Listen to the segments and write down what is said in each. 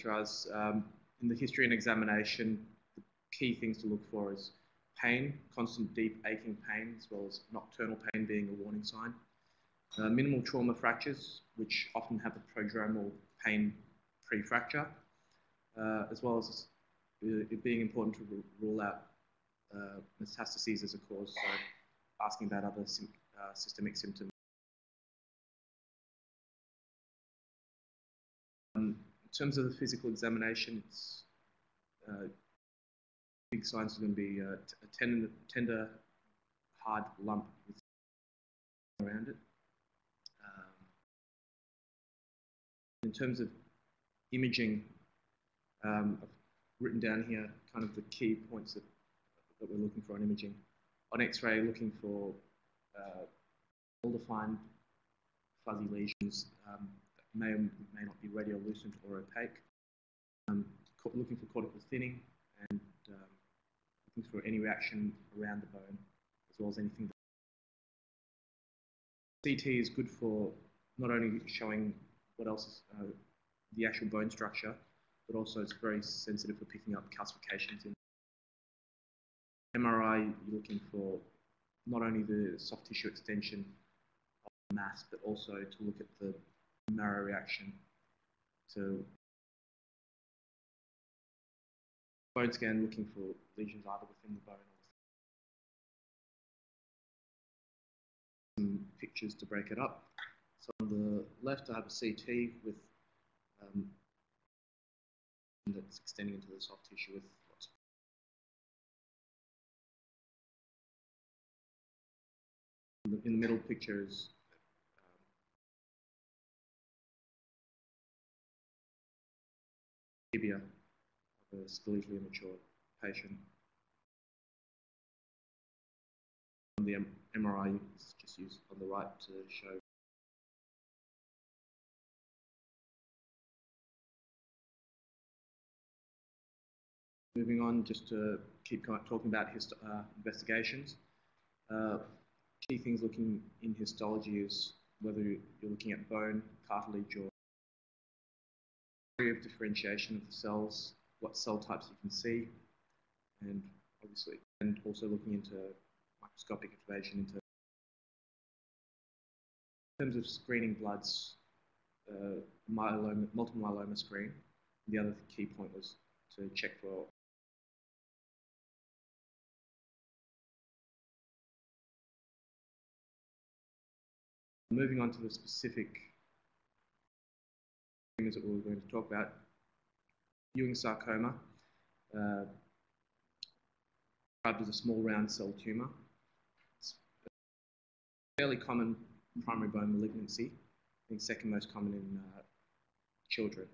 characterised in the history and examination. The key things to look for is pain, constant deep aching pain, as well as nocturnal pain being a warning sign. Minimal trauma fractures, which often have a prodromal pain pre-fracture, as well as it being important to rule out metastases as a cause, so asking about other systemic symptoms. In terms of the physical examination, big signs are going to be a tender, hard lump with around it. In terms of imaging, I've written down here kind of the key points that we're looking for in imaging. On X-ray, looking for well-defined fuzzy lesions that may or may not be radiolucent or opaque. Looking for cortical thinning and looking for any reaction around the bone, as well as anything. CT is good for not only showing what else is the actual bone structure, but also it's very sensitive for picking up calcifications. In MRI, you're looking for not only the soft tissue extension of the mass, but also to look at the marrow reaction to bone scan, looking for lesions either within the bone or some pictures to break it up. So on the left, I have a CT with that's extending into the soft tissue with lots of. In the middle picture is tibia of a skeletally immature patient. The MRI is just used on the right to show. Moving on, just to keep talking about investigations. Key things looking in histology is whether you're looking at bone, cartilage, or area of differentiation of the cells, what cell types you can see, and obviously, and also looking into microscopic information into. In terms of screening bloods, multiple myeloma screen. The other key point was to check for moving on to the specific things that we were going to talk about. Ewing sarcoma, described as a small round cell tumour. It's a fairly common primary bone malignancy, I think second most common in children.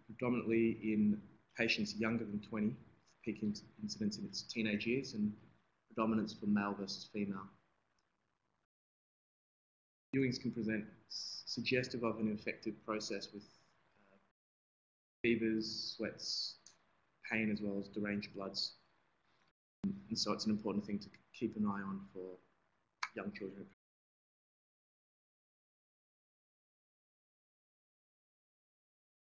Predominantly in patients younger than 20, peak incidence in its teenage years, and predominance for male versus female. Ewings can present suggestive of an infective process with fevers, sweats, pain, as well as deranged bloods. And so it's an important thing to keep an eye on for young children.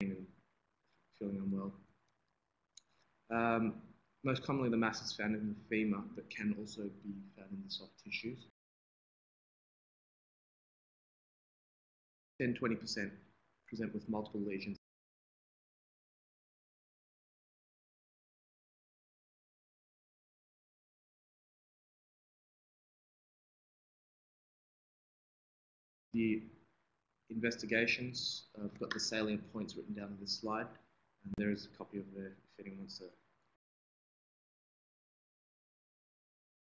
And feeling unwell. Most commonly, the mass is found in the femur, but can also be found in the soft tissues. 10–20% present with multiple lesions. The investigations, I've got the salient points written down on this slide, and there is a copy of there if anyone wants to.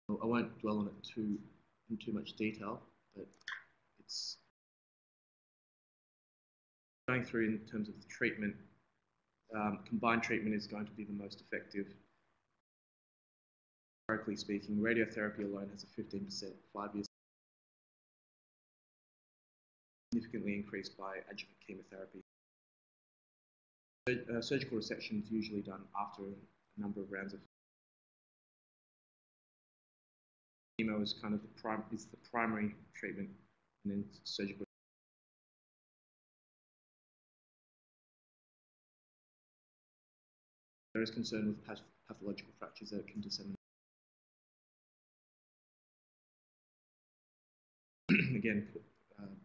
I won't dwell on it in too much detail, but it's going through in terms of the treatment. Combined treatment is going to be the most effective. Historically speaking, radiotherapy alone has a 15% 5-year significantly increased by adjuvant chemotherapy. Surgical resection is usually done after a number of rounds of chemo is kind of the primary treatment, and then surgical. There is concern with pathological fractures that can disseminate. Again,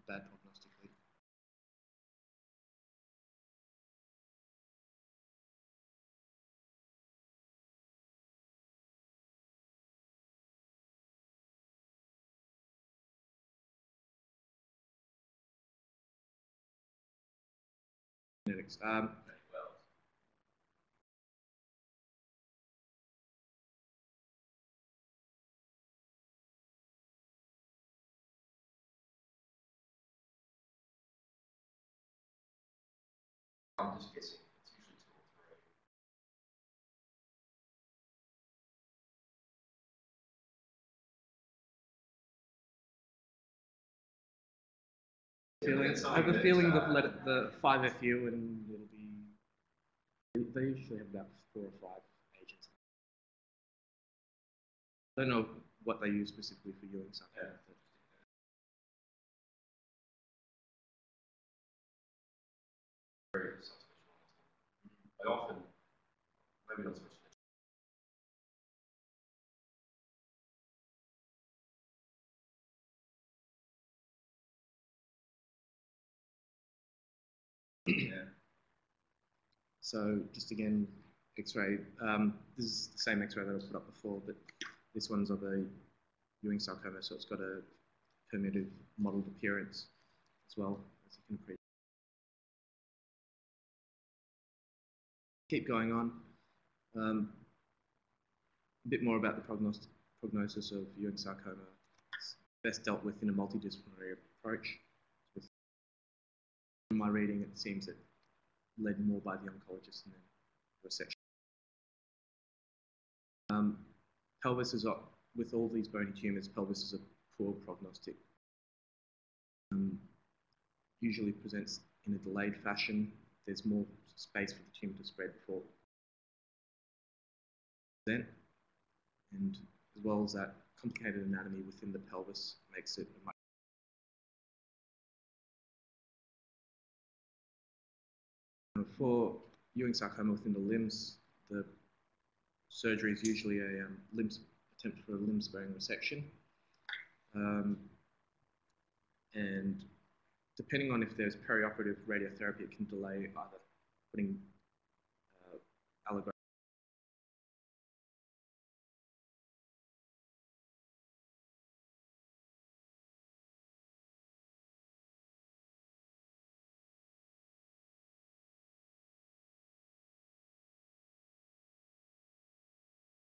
bad prognostically. Genetics. I'm just guessing. It's usually 2 or 3. I have a feeling that the 5FU and it'll be. They usually have about 4 or 5 agents. I don't know what they use specifically for Ewing sarcoma. Yeah. Very subspecial. I often, maybe not so much. Yeah. So just again, X-ray. This is the same X-ray that I put up before, but this one's of a Ewing sarcoma, so it's got a primitive mottled appearance as well, as you can appreciate. Keep going on. A bit more about the prognosis of Ewing sarcoma. It's best dealt with in a multidisciplinary approach. In my reading, it seems that led more by the oncologist than resection. Pelvis is, with all these bony tumours, pelvis is a poor prognostic. Usually presents in a delayed fashion. There's more space for the tumour to spread before then, and as well as that, complicated anatomy within the pelvis makes it a much. For Ewing sarcoma within the limbs, the surgery is usually a attempt for a limb-sparing resection, and depending on if there's perioperative radiotherapy, it can delay either putting allograft.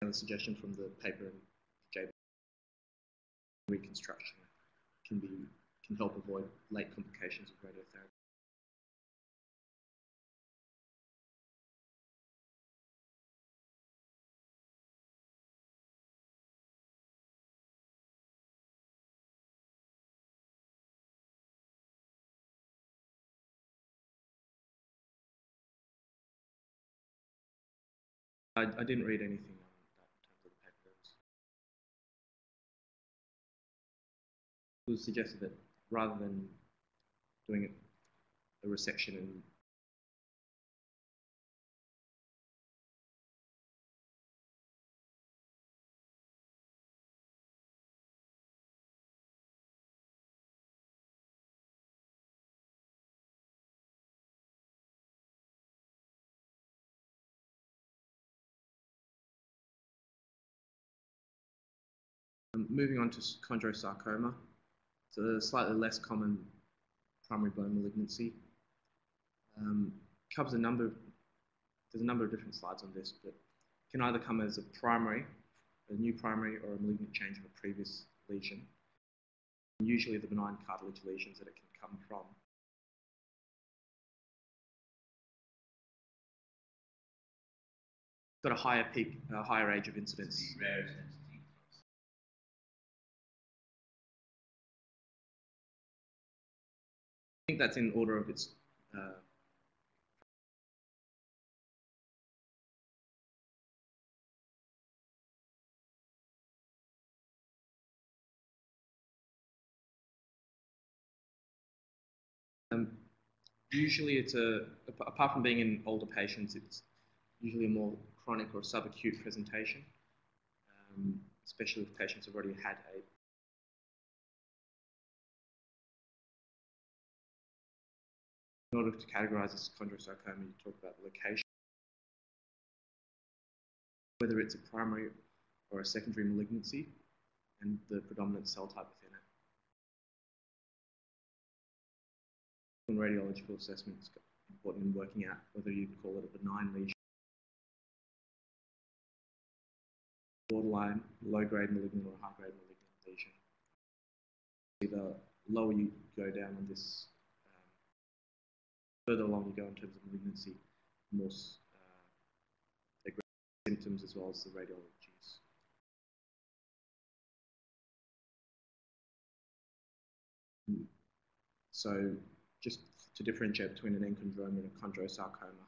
A suggestion from the paper in JB reconstruction can help avoid late complications of radiotherapy. I didn't read anything on that in terms of the paper. It was suggested that rather than doing a resection and moving on to chondrosarcoma. It's a slightly less common primary bone malignancy. Covers there's a number of different slides on this, but can either come as a new primary, or a malignant change of a previous lesion. Usually the benign cartilage lesions that it can come from. It's got a higher peak, higher age of incidence. I think that's in order of its usually it's apart from being in older patients, it's usually a more chronic or subacute presentation, especially if patients have already had a. In order to categorize this chondrosarcoma, you talk about the location, whether it's a primary or a secondary malignancy, and the predominant cell type within it. Radiological assessment is important in working out whether you'd call it a benign lesion, borderline, low-grade malignant, or high-grade malignant lesion. The lower you go down on this, further along you go in terms of malignancy, more symptoms as well as the radiologies. So just to differentiate between an enchondroma and a chondrosarcoma.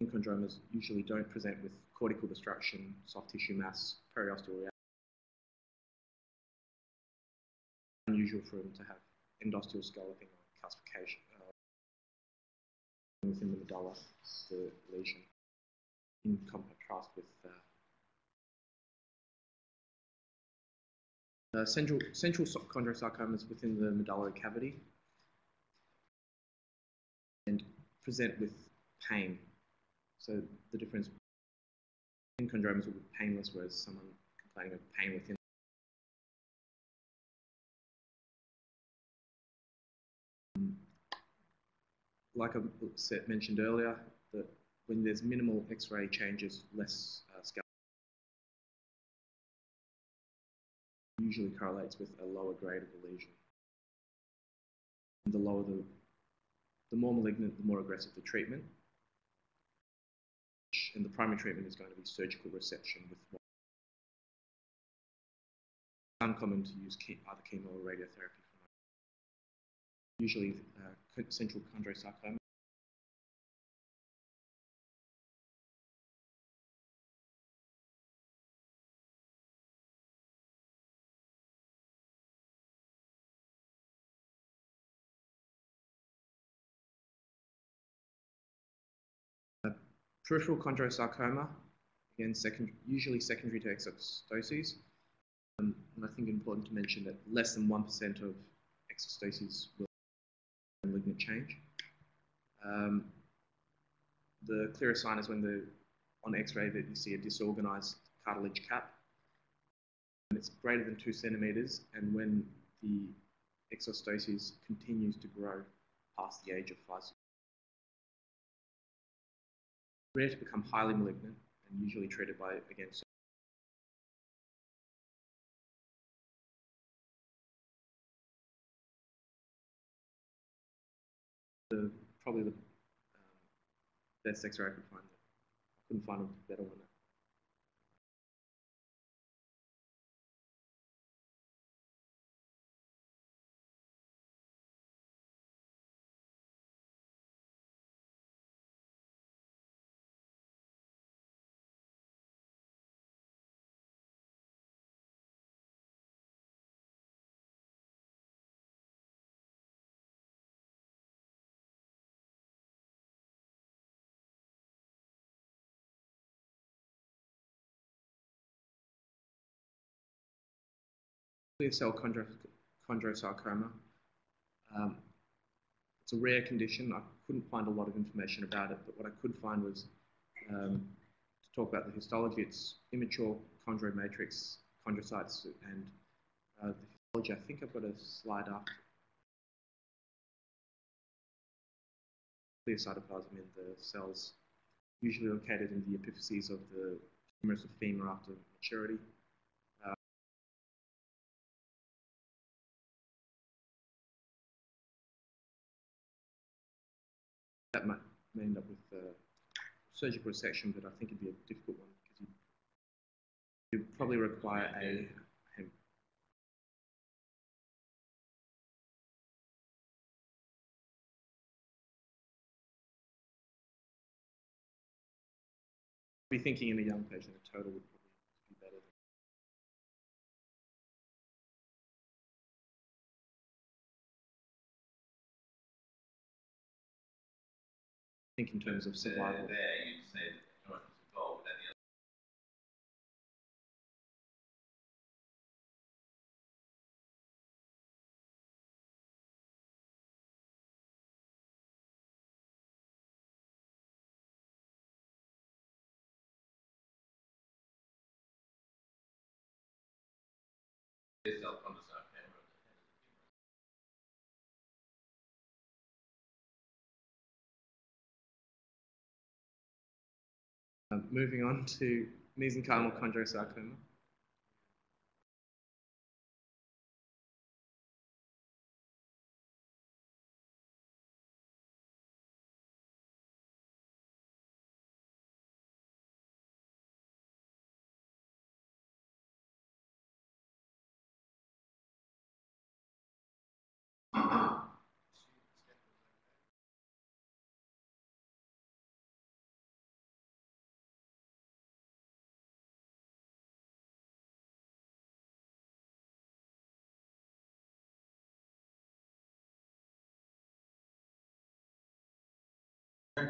Enchondromas usually don't present with cortical destruction, soft tissue mass, periosteal reaction. It's unusual for them to have endosteal scalloping or calcification within the medulla, the lesion, in contrast with central chondrosarcomas within the medullary cavity and present with pain. So the difference in chondromas will be painless, whereas someone complaining of pain within like I mentioned earlier, that when there's minimal X-ray changes, less scalp usually correlates with a lower grade of the lesion. And the lower the more malignant, the more aggressive the treatment. And the primary treatment is going to be surgical resection with uncommon to use either chemo or radiotherapy. Usually central chondrosarcoma. Peripheral chondrosarcoma, again, usually secondary to exostoses. And I think it's important to mention that less than 1% of exostoses will have malignant change. The clearest sign is when on X-ray that you see a disorganized cartilage cap. And it's greater than 2 centimeters, and when the exostoses continues to grow past the age of 5. Rare to become highly malignant and usually treated by, again, probably the best X-ray I could find. I couldn't find a better one. Clear cell chondrosarcoma. It's a rare condition. I couldn't find a lot of information about it, but what I could find was to talk about the histology. It's immature chondromatrix chondrocytes, and the histology, I think I've got a slide after. Clear cytoplasm in the cells, usually located in the epiphyses of the humerus of femur after maturity. That may end up with surgical resection, but I think it'd be a difficult one because you probably require a be thinking in a young patient, a total would probably be better. think in terms of survival. There you'd say that the joint was involved, but then the other. Moving on to mesenchymal chondrosarcoma. I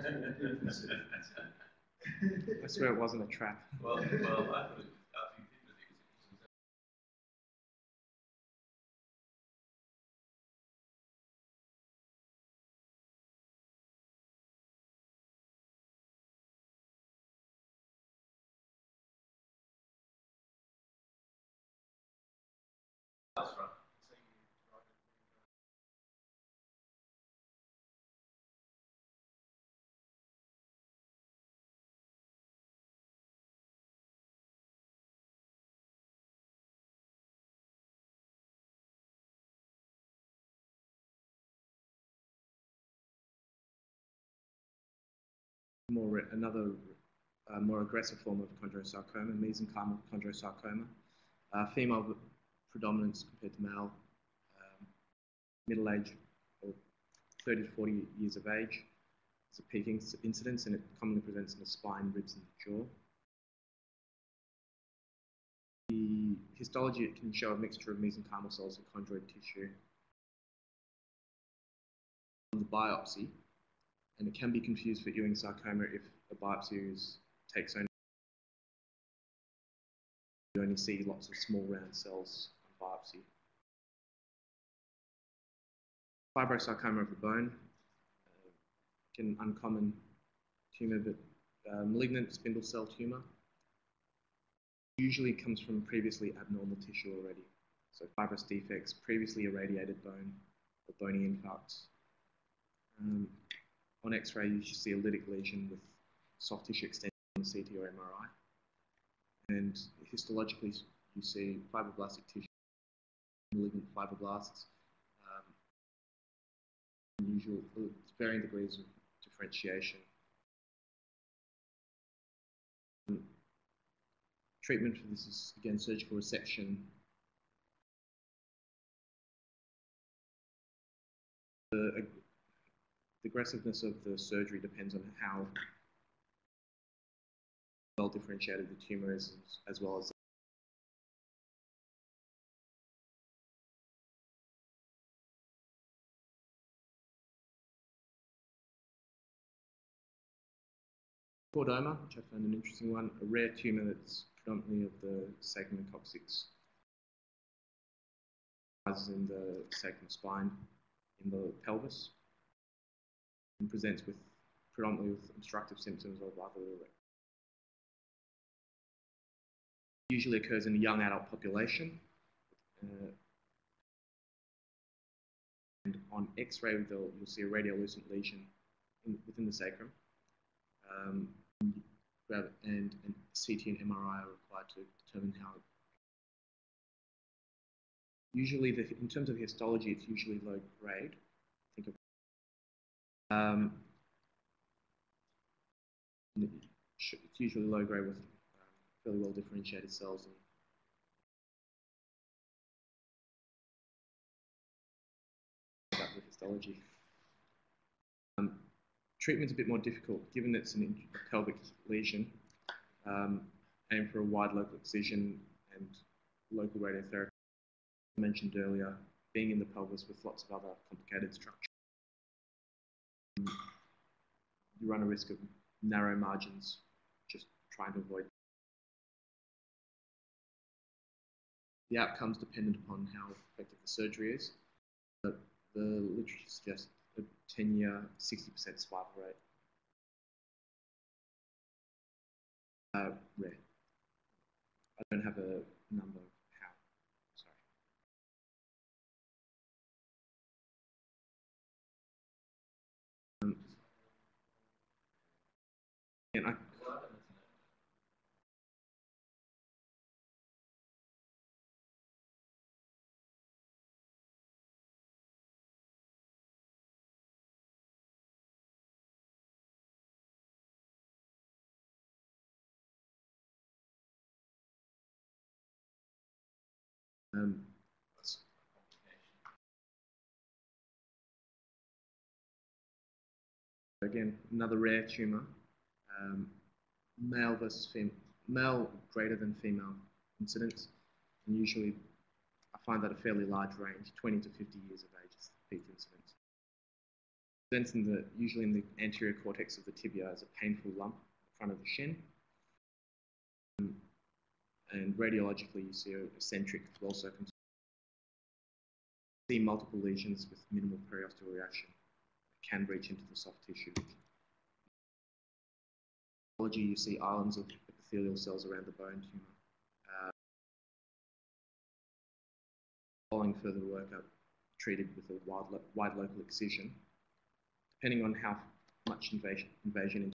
swear it wasn't a trap. Well, I thought it was actually that's right. Another more aggressive form of chondrosarcoma, mesenchymal chondrosarcoma. Female predominance compared to male, middle age, or 30 to 40 years of age. It's a peak incidence, and it commonly presents in the spine, ribs, and the jaw. The histology, it can show a mixture of mesenchymal cells and chondroid tissue. On the biopsy, and it can be confused for Ewing sarcoma if the biopsy takes only. You only see lots of small round cells on biopsy. Fibrosarcoma of the bone, an uncommon tumour, but malignant spindle cell tumour. Usually comes from previously abnormal tissue already. So fibrous defects, previously irradiated bone, or bony infarcts. On X-ray, you should see a lytic lesion with soft tissue extension on the CT or MRI. And histologically, you see fibroblastic tissue, malignant fibroblasts, varying degrees of differentiation. Treatment for this is, again, surgical resection. The aggressiveness of the surgery depends on how well differentiated the tumour is, as well as Chordoma, which I found an interesting one, a rare tumour that's predominantly of the sacrum and coccyx, in the sacrum spine, in the pelvis, and presents with predominantly with obstructive symptoms of other. Usually occurs in a young adult population, and on X-ray you'll see a radiolucent lesion within the sacrum. And CT and MRI are required to determine how. Usually, in terms of histology, it's usually low grade. Think of it's usually low grade with fairly well differentiated cells. And about the histology. Treatment's a bit more difficult, given it's a pelvic lesion, aim for a wide local excision and local radiotherapy. I mentioned earlier, being in the pelvis with lots of other complicated structures. you run a risk of narrow margins, just trying to avoid. The outcomes dependent upon how effective the surgery is. But the literature suggests a 10-year, 60% survival rate. Rare. I don't have a number of how. Sorry. And again, another rare tumour. Male versus female, male greater than female incidence, and usually I find that a fairly large range, 20 to 50 years of age is the peak incidence. Usually in the anterior cortex of the tibia as a painful lump in front of the shin. And radiologically, you see a eccentric, well circumcised. See multiple lesions with minimal periosteal reaction that can reach into the soft tissue. You see islands of epithelial cells around the bone tumour. Following further workup, treated with a wide local excision, depending on how much invasion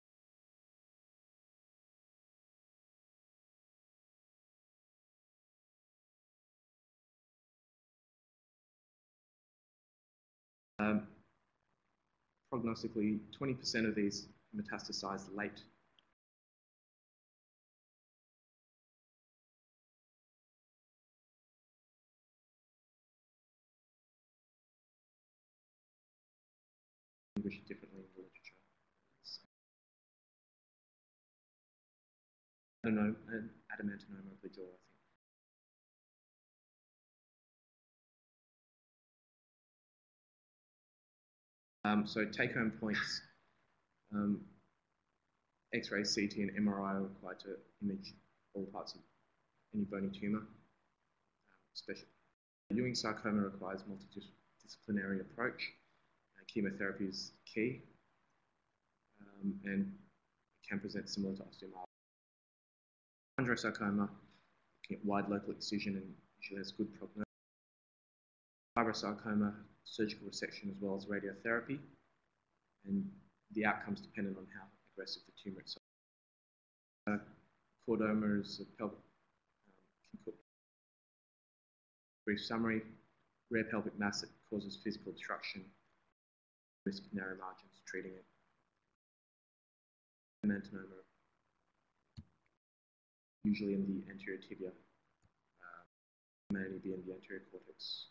prognostically, 20% of these metastasize late. Distinguished differently in the literature. Adamantinoma of the jaw, I think. So take-home points, X-ray, CT, and MRI are required to image all parts of any bony tumour. Especially Ewing sarcoma requires multidisciplinary approach. Chemotherapy is key, and it can present similar to osteomyelitis. Chondrosarcoma, looking at wide local excision and usually has good prognosis. Fibrosarcoma, surgical resection as well as radiotherapy, and the outcomes dependent on how aggressive the tumour itself. Chordoma is a pelvic. Brief summary: rare pelvic mass that causes physical obstruction. Risk of narrow margins treating it. Adamantinoma, usually in the anterior tibia, may only be in the anterior cortex.